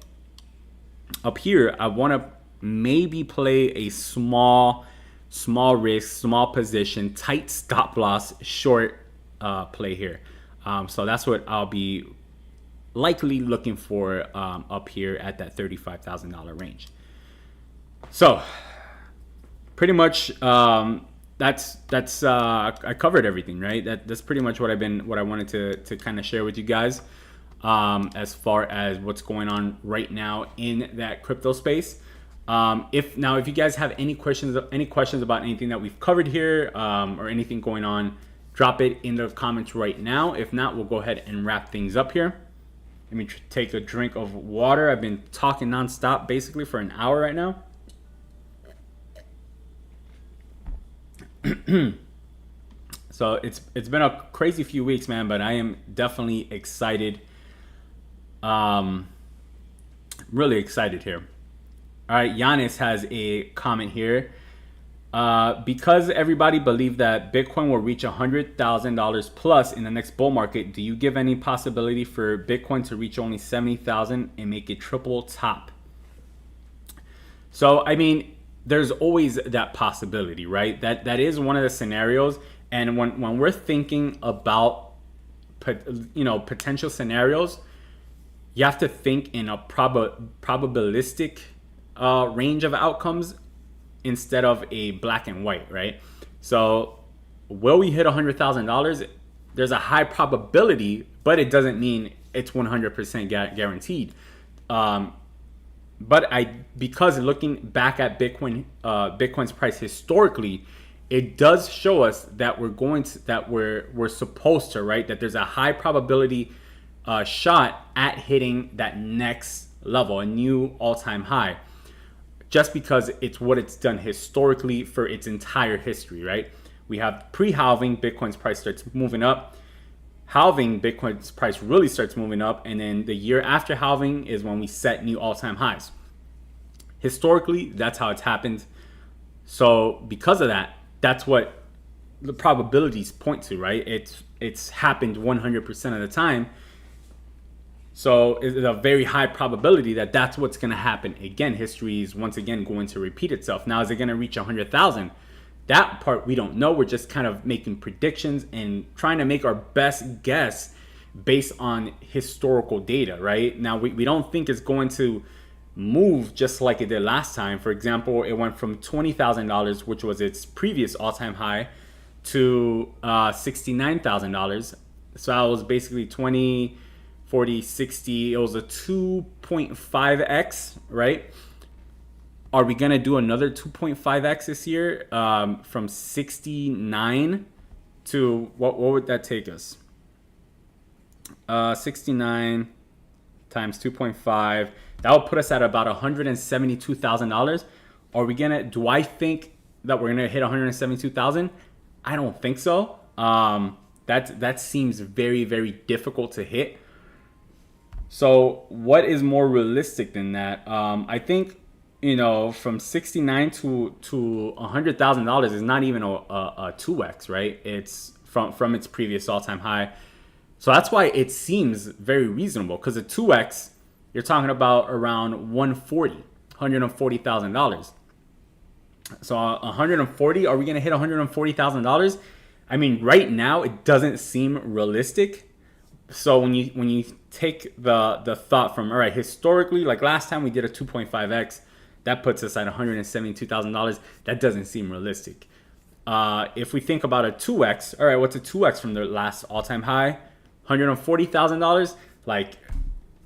Up here, I want to maybe play a small risk, small position, tight stop loss, short play here. So that's what I'll be likely looking for up here at that $35,000 range. So pretty much that's I covered everything, right? That's pretty much what I wanted to kind of share with you guys as far as what's going on right now in that crypto space. If you guys have any questions about anything that we've covered here or anything going on, drop it in the comments right now. If not, we'll go ahead and wrap things up here. Let me take a drink of water. I've been talking nonstop basically for an hour right now. So it's been a crazy few weeks, man, but I am definitely excited. Really excited here. All right, Giannis has a comment here. Because everybody believed that Bitcoin will reach $100,000 plus in the next bull market, do you give any possibility for Bitcoin to reach only 70,000 and make a triple top? So, I mean, there's always that possibility, right? That is one of the scenarios. And when we're thinking about potential scenarios, you have to think in a probabilistic range of outcomes instead of a black and white, right? So will we hit $100,000? There's a high probability, but it doesn't mean it's 100% guaranteed. But because looking back at Bitcoin's price historically, it does show us that we're supposed to, right? That there's a high probability shot at hitting that next level, a new all-time high, just because it's what it's done historically for its entire history, right? We have pre-halving, Bitcoin's price starts moving up. Halving, Bitcoin's price really starts moving up, and then the year after halving is when we set new all-time highs. Historically, that's how it's happened. So because of that, that's what the probabilities point to, right? It's happened 100% of the time. So it's a very high probability that that's what's going to happen again. History is once again going to repeat itself. Now, is it going to reach 100,000? That part we don't know. We're just kind of making predictions and trying to make our best guess based on historical data, right? Now, we don't think it's going to move just like it did last time. For example, it went from $20,000, which was its previous all-time high, to $69,000. So that was basically 20, 40, 60. It was a 2.5x, right? Are we going to do another 2.5x this year, from 69 to what would that take us? 69 times 2.5. That will put us at about $172,000. Are we going to, do I think that we're going to hit 172,000? I don't think so. That seems very, very difficult to hit. So what is more realistic than that? I think, from 69 to $100,000 is not even a 2x, right? It's from its previous all-time high. So that's why it seems very reasonable, because a 2x, you're talking about around $140,000. So 140, are we going to hit $140,000? I mean, right now it doesn't seem realistic. So when you take the thought from, all right, historically, like last time we did a 2.5x, that puts us at $172,000. That doesn't seem realistic. If we think about a 2x, all right, what's a 2x from the last all-time high? $140,000. Like,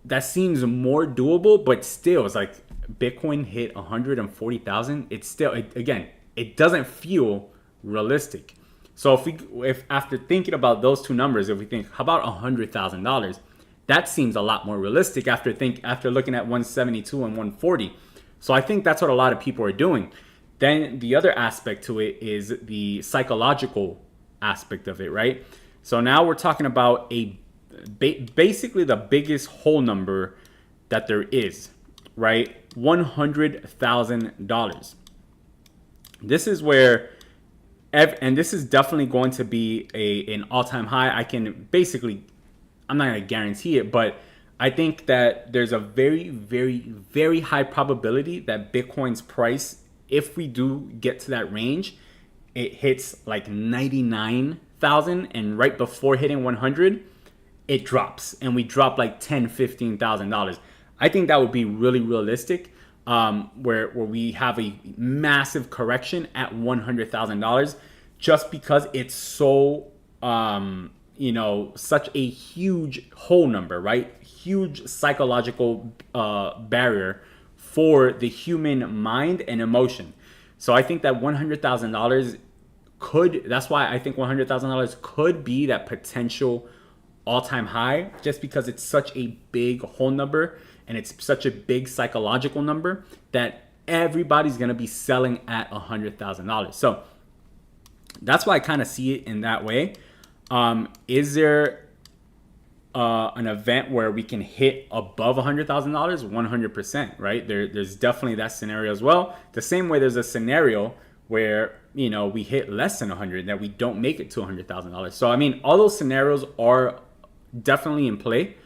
that seems more doable, but still, it's like Bitcoin hit 140,000. It's still, again, it doesn't feel realistic. So if after thinking about those two numbers, if we think, how about $100,000? That seems a lot more realistic after looking at 172 and 140. So I think that's what a lot of people are doing. Then the other aspect to it is the psychological aspect of it, right? So now we're talking about basically the biggest whole number that there is, right? $100,000. This is where, and this is definitely going to be an all-time high. I'm not going to guarantee it, but I think that there's a very, very, very high probability that Bitcoin's price, if we do get to that range, it hits like 99,000, and right before hitting 100, it drops, and we drop like $10,000-$15,000. I think that would be really realistic, where we have a massive correction at $100,000, just because it's so such a huge whole number, right? Huge psychological barrier for the human mind and emotion. So I think that $100,000 that's why I think $100,000 could be that potential all-time high, just because it's such a big whole number and it's such a big psychological number that everybody's going to be selling at $100,000. So that's why I kind of see it in that way. Is there an event where we can hit above $100,000? 100%, right? There's definitely that scenario as well. The same way there's a scenario where, we hit less than 100, that we don't make it to $100,000. So, I mean, all those scenarios are definitely in play.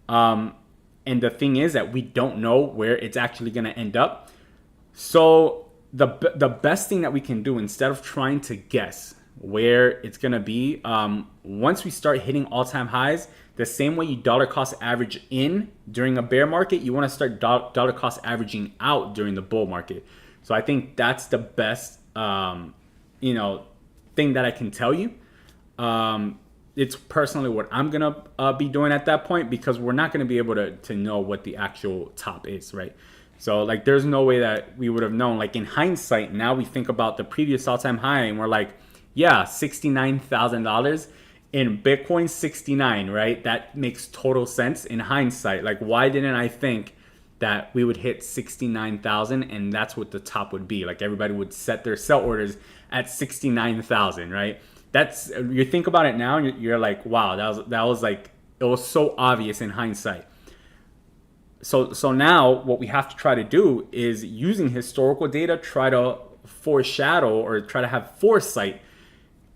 And the thing is that we don't know where it's actually going to end up. So the best thing that we can do, instead of trying to guess where it's going to be, once we start hitting all-time highs, The same way you dollar cost average in during a bear market, you want to start dollar cost averaging out during the bull market. So I think that's the best, thing that I can tell you. It's personally what I'm going to be doing at that point, because we're not going to be able to know what the actual top is, right? So like, there's no way that we would have known. Like in hindsight, now we think about the previous all-time high and we're like, yeah, $69,000 in Bitcoin, 69, right? That makes total sense in hindsight. Like, why didn't I think that we would hit 69,000 and that's what the top would be? Like, everybody would set their sell orders at 69,000, right? That's, you think about it now and you're like, wow, that was like, it was so obvious in hindsight. So now what we have to try to do is, using historical data, try to foreshadow or try to have foresight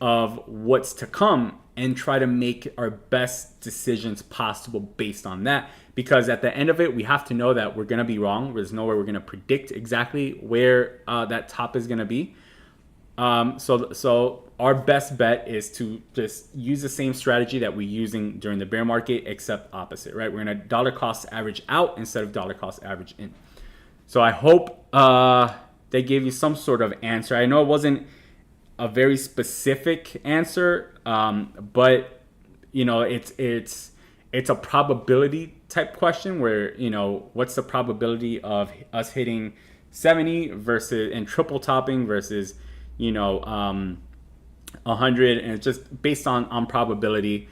of what's to come and try to make our best decisions possible based on that. Because at the end of it, we have to know that we're going to be wrong. There's no way we're going to predict exactly where that top is going to be. So our best bet is to just use the same strategy that we're using during the bear market, except opposite, right? We're going to dollar cost average out instead of dollar cost average in. So I hope they gave you some sort of answer. I know it wasn't a very specific answer, but it's a probability type question where, what's the probability of us hitting 70 versus and triple topping versus 100, and it's just based on probability.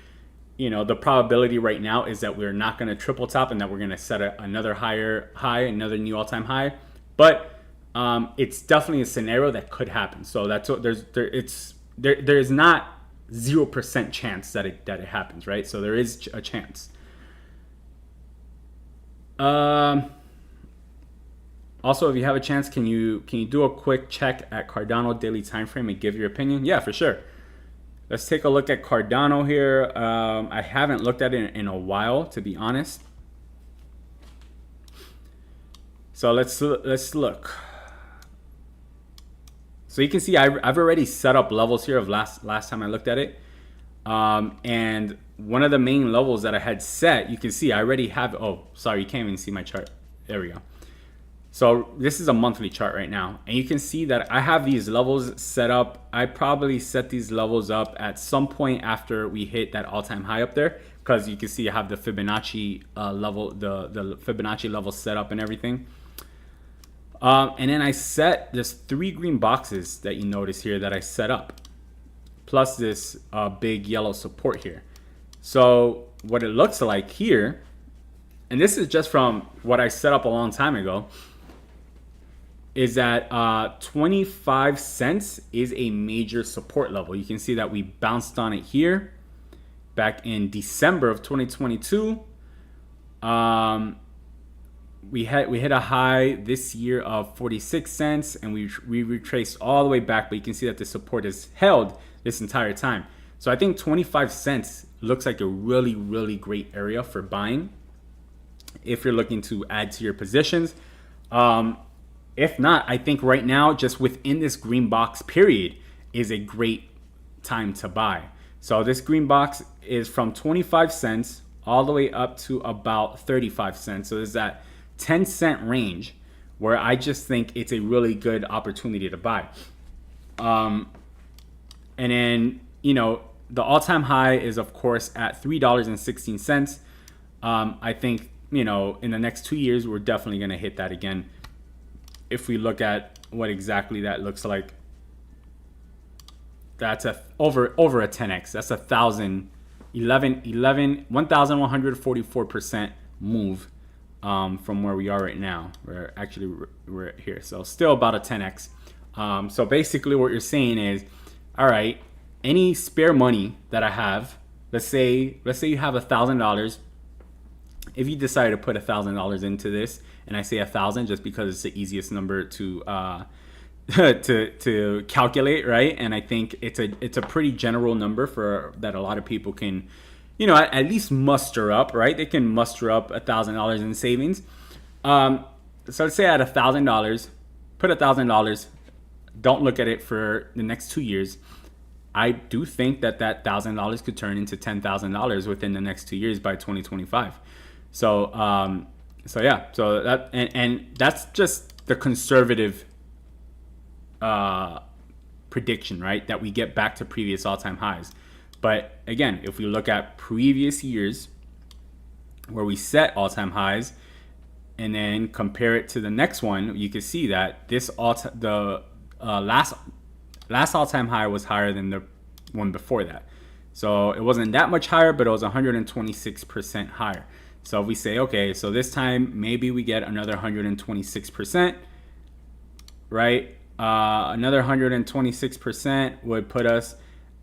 The probability right now is that we're not going to triple top and that we're going to set another higher high, another new all-time high. But it's definitely a scenario that could happen. So that's what there's not 0% chance that it happens, right? So there is a chance. Also, if you have a chance, can you do a quick check at Cardano daily time frame and give your opinion? Yeah, for sure. Let's take a look at Cardano here. I haven't looked at it in a while, to be honest. So let's look. So you can see I've already set up levels here of last time I looked at it. And one of the main levels that I had set, you can see I already have, oh, sorry, you can't even see my chart. There we go. So this is a monthly chart right now, and you can see that I have these levels set up. I probably set these levels up at some point after we hit that all-time high up there, because you can see I have the Fibonacci level, the Fibonacci level set up and everything. And then I set this 3 green boxes that you notice here that I set up, plus this big yellow support here. So what it looks like here, and this is just from what I set up a long time ago, is that 25 cents is a major support level. You can see that we bounced on it here back in December of 2022. We hit a high this year of 46 cents, and we retraced all the way back, but you can see that the support is held this entire time. So I think 25 cents looks like a really, really great area for buying if you're looking to add to your positions. If not, I think right now, just within this green box period, is a great time to buy. So this green box is from 25 cents all the way up to about 35 cents. So there's that 10-cent range where I just think it's a really good opportunity to buy. And then, the all-time high is, of course, at $3.16. I think, in the next 2 years, we're definitely going to hit that again. If we look at what exactly that looks like, that's over a 10x. That's 1,144% move from where we are right now. We're here, so still about a 10x. So basically, what you're saying is, all right, any spare money that I have, let's say you have $1,000. If you decide to put $1,000 into this, and I say 1,000 just because it's the easiest number to to calculate, right? And I think it's a pretty general number for that a lot of people can, at least muster up, right? They can muster up $1,000 in savings. So let's say at $1,000, put $1,000. Don't look at it for the next 2 years. I do think that $1,000 could turn into $10,000 within the next 2 years by 2025. So, yeah, so and that's just the conservative prediction, right? That we get back to previous all-time highs. But again, if we look at previous years where we set all-time highs and then compare it to the next one, you can see that this last all-time high was higher than the one before that. So it wasn't that much higher, but it was 126% higher. So if we say, okay, so this time maybe we get another 126%, right? Another 126% would put us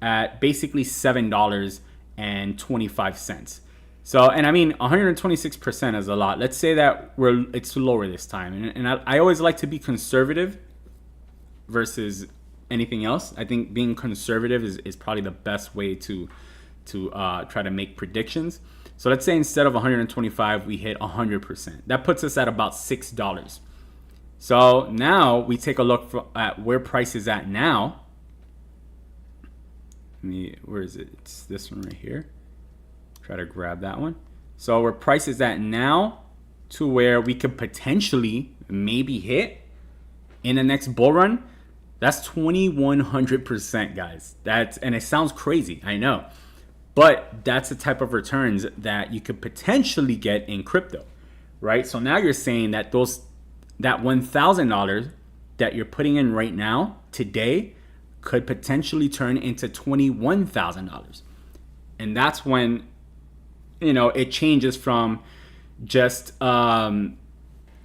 at basically $7.25. So, and I mean, 126% is a lot. Let's say that it's lower this time. And I always like to be conservative versus anything else. I think being conservative is probably the best way to try to make predictions. So let's say instead of 125, we hit 100%. That puts us at about $6. So now we take a look at where price is at now. Where is it? It's this one right here. Try to grab that one. So where price is at now to where we could potentially maybe hit in the next bull run, that's 2,100%, guys. And it sounds crazy, I know. But that's the type of returns that you could potentially get in crypto, right? So now you're saying that that $1,000 that you're putting in right now, today, could potentially turn into $21,000. And that's when, it changes from just a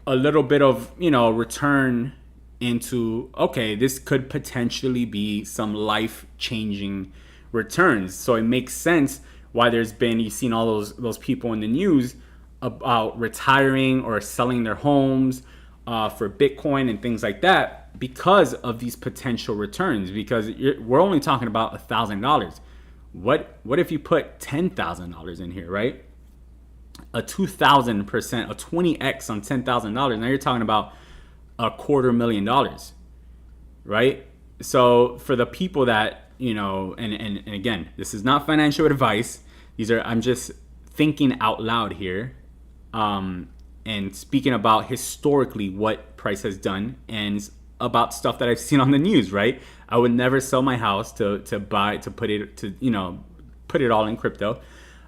little bit of, return into, okay, this could potentially be some life-changing returns. So it makes sense why you've seen all those people in the news about retiring or selling their homes for Bitcoin and things like that because of these potential returns. Because we're only talking about $1,000. What if you put $10,000 in here, right? A 2,000%, a 20x on $10,000. Now you're talking about $250,000, right? So for the people that, and again, this is not financial advice. I'm just thinking out loud here, and speaking about historically what price has done and about stuff that I've seen on the news, right? I would never sell my house to put it all in crypto.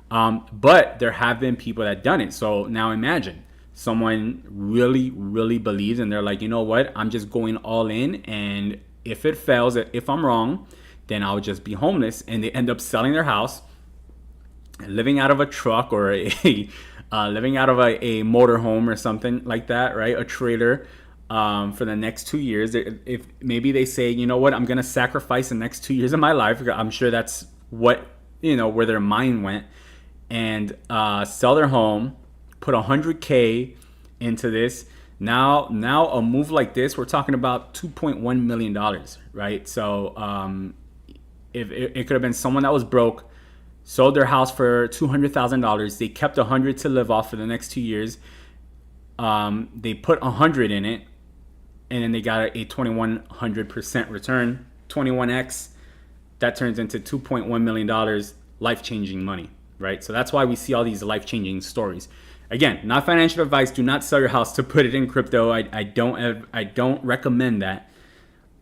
But there have been people that done it. So now imagine someone really, really believes and they're like, you know what? I'm just going all in. And if it fails, if I'm wrong, then I'll just be homeless. And they end up selling their house, living out of a truck or living out of a motorhome or something like that, right? A trailer. For the next 2 years, if maybe they say, you know what, I'm going to sacrifice the next 2 years of my life. I'm sure that's what, where their mind went, and sell their home, put $100K into this. Now a move like this, we're talking about $2.1 million, right? So if it could have been someone that was broke, sold their house for $200,000. They kept $100 to live off for the next 2 years. They put $100 in it, and then they got a 2,100% return, 21x. That turns into $2.1 million, life-changing money, right? So that's why we see all these life-changing stories. Again, not financial advice. Do not sell your house to put it in crypto. I don't recommend that.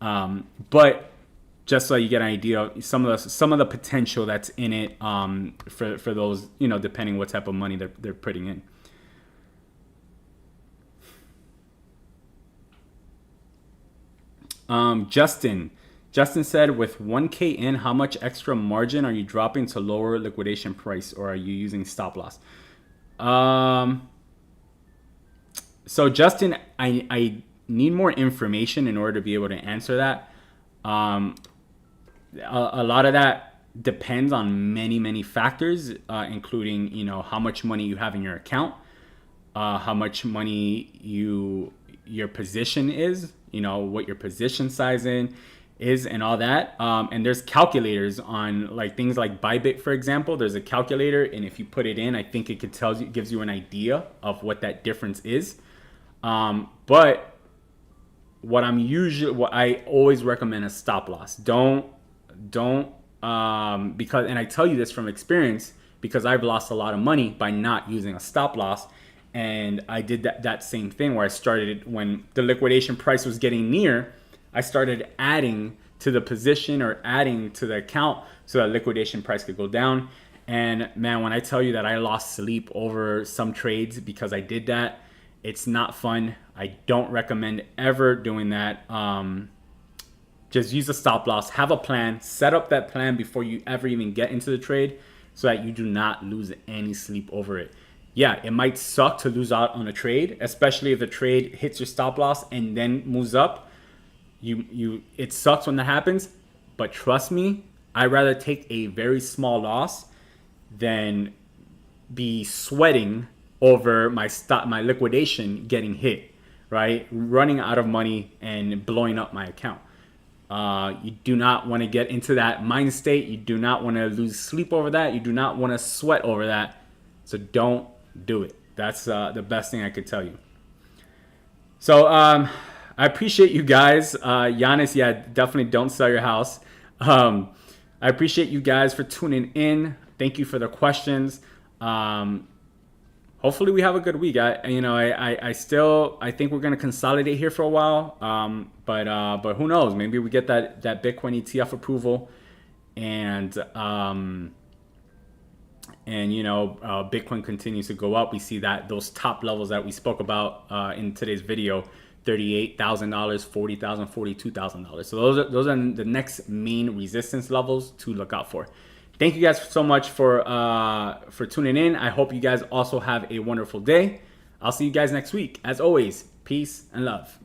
But just so you get an idea of some of the potential that's in it for those, depending what type of money they're putting in. Justin said, with 1K in, how much extra margin are you dropping to lower liquidation price, or are you using stop loss? So Justin, I need more information in order to be able to answer that. A lot of that depends on many factors, including, how much money you have in your account, how much money your position is, what your position size is and all that. And there's calculators on like things like Bybit, for example. There's a calculator, and if you put it in, I think it gives you an idea of what that difference is. But what I always recommend is stop loss. Don't because, and I tell you this from experience, because I've lost a lot of money by not using a stop loss. And I did that same thing where I started, when the liquidation price was getting near, I started adding to the position or adding to the account so that liquidation price could go down. And man, when I tell you that I lost sleep over some trades because I did that, it's not fun. I don't recommend ever doing that. Just use a stop loss, have a plan, set up that plan before you ever even get into the trade so that you do not lose any sleep over it. Yeah, it might suck to lose out on a trade, especially if the trade hits your stop loss and then moves up. It sucks when that happens, but trust me, I'd rather take a very small loss than be sweating over my liquidation getting hit, right? Running out of money and blowing up my account. You do not want to get into that mind state. You do not want to lose sleep over that. You do not want to sweat over that. So don't do it. That's the best thing I could tell you. So I appreciate you guys. Giannis, yeah, definitely don't sell your house. I appreciate you guys for tuning in. Thank you for the questions. Hopefully we have a good week. I think we're gonna consolidate here for a while. But who knows? Maybe we get that Bitcoin ETF approval, and Bitcoin continues to go up. We see that those top levels that we spoke about in today's video, $38,000, $40,000, $42,000. So those are the next main resistance levels to look out for. Thank you guys so much for tuning in. I hope you guys also have a wonderful day. I'll see you guys next week. As always, peace and love.